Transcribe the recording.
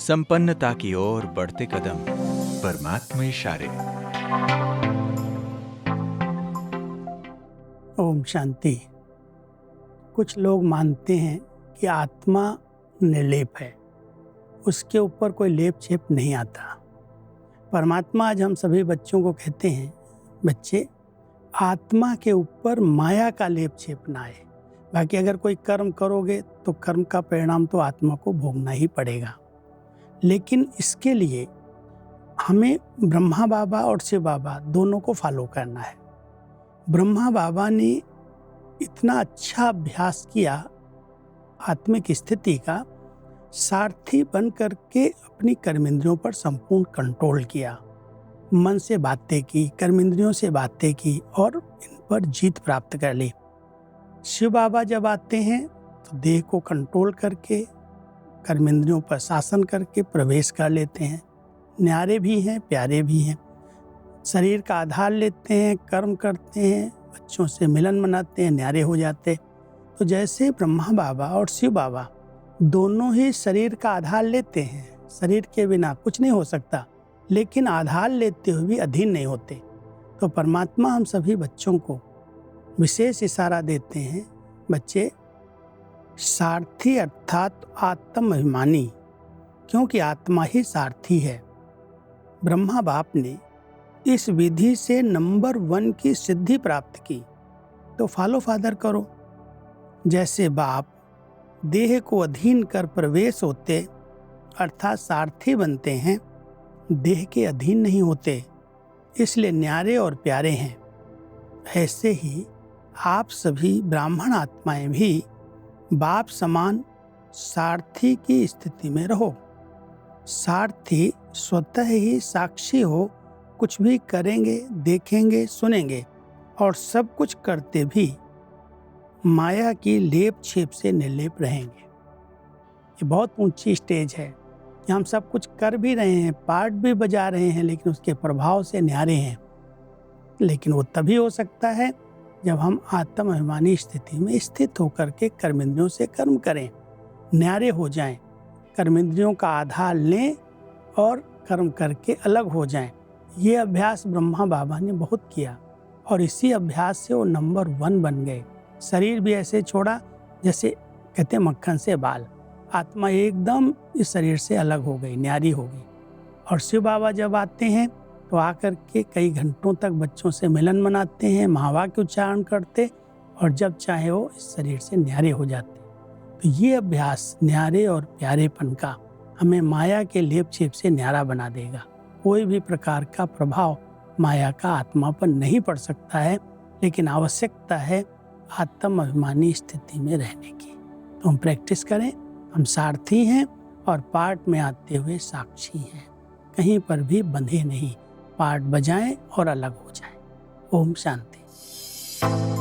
संपन्नता की ओर बढ़ते कदम, परमात्मा इशारे। ओम शांति। कुछ लोग मानते हैं कि आत्मा निर्लेप है, उसके ऊपर कोई लेप छेप नहीं आता। परमात्मा आज हम सभी बच्चों को कहते हैं, बच्चे आत्मा के ऊपर माया का लेप छेप ना आए। बाकी अगर कोई कर्म करोगे तो कर्म का परिणाम तो आत्मा को भोगना ही पड़ेगा, लेकिन इसके लिए हमें ब्रह्मा बाबा और शिव बाबा दोनों को फॉलो करना है। ब्रह्मा बाबा ने इतना अच्छा अभ्यास किया आत्मिक स्थिति का, सारथी बन करके अपनी कर्मेंद्रियों पर संपूर्ण कंट्रोल किया, मन से बातें की, कर्मेंद्रियों से बातें की और इन पर जीत प्राप्त कर ली। शिव बाबा जब आते हैं तो देह को कंट्रोल करके कर्मेंद्रियों पर शासन करके प्रवेश कर लेते हैं। न्यारे भी हैं, प्यारे भी हैं। शरीर का आधार लेते हैं, कर्म करते हैं, बच्चों से मिलन मनाते हैं, न्यारे हो जाते। तो जैसे ब्रह्मा बाबा और शिव बाबा दोनों ही शरीर का आधार लेते हैं, शरीर के बिना कुछ नहीं हो सकता, लेकिन आधार लेते हुए भी अधीन नहीं होते। तो परमात्मा हम सभी बच्चों को विशेष इशारा देते हैं, बच्चे सारथी अर्थात आत्म अभिमानी, क्योंकि आत्मा ही सारथी है। ब्रह्मा बाप ने इस विधि से नंबर 1 की सिद्धि प्राप्त की, तो फॉलो फादर करो। जैसे बाप देह को अधीन कर प्रवेश होते अर्थात सारथी बनते हैं, देह के अधीन नहीं होते, इसलिए न्यारे और प्यारे हैं। ऐसे ही आप सभी ब्राह्मण आत्माएं भी बाप समान सारथी की स्थिति में रहो। सारथी स्वतः ही साक्षी हो, कुछ भी करेंगे, देखेंगे, सुनेंगे और सब कुछ करते भी माया की लेप छेप से निर्लेप रहेंगे। ये बहुत ऊंची स्टेज है कि हम सब कुछ कर भी रहे हैं, पार्ट भी बजा रहे हैं, लेकिन उसके प्रभाव से न्यारे हैं। लेकिन वो तभी हो सकता है जब हम आत्म अभिमानी स्थिति में स्थित होकर के कर्मेंद्रियों से कर्म करें, न्यारे हो जाएं, कर्मेंद्रियों का आधार लें और कर्म करके अलग हो जाएं। ये अभ्यास ब्रह्मा बाबा ने बहुत किया और इसी अभ्यास से वो नंबर 1 बन गए। शरीर भी ऐसे छोड़ा जैसे कहते मक्खन से बाल। आत्मा एकदम इस शरीर से अलग हो गई, न्यारी हो गई। और शिव बाबा जब आते हैं तो आकर के कई घंटों तक बच्चों से मिलन मनाते हैं, महावाक्य उच्चारण करते और जब चाहे वो इस शरीर से न्यारे हो जाते। तो ये अभ्यास न्यारे और प्यारेपन का हमें माया के लेप छेप से न्यारा बना देगा। कोई भी प्रकार का प्रभाव माया का आत्मा पर नहीं पड़ सकता है, लेकिन आवश्यकता है आत्म अभिमानी स्थिति में रहने की। तो हम प्रैक्टिस करें। हम सारथी हैं और पार्ट में आते हुए साक्षी हैं, कहीं पर भी बंधे नहीं, पार्ट बजाएं और अलग हो जाएं। ओम शांति।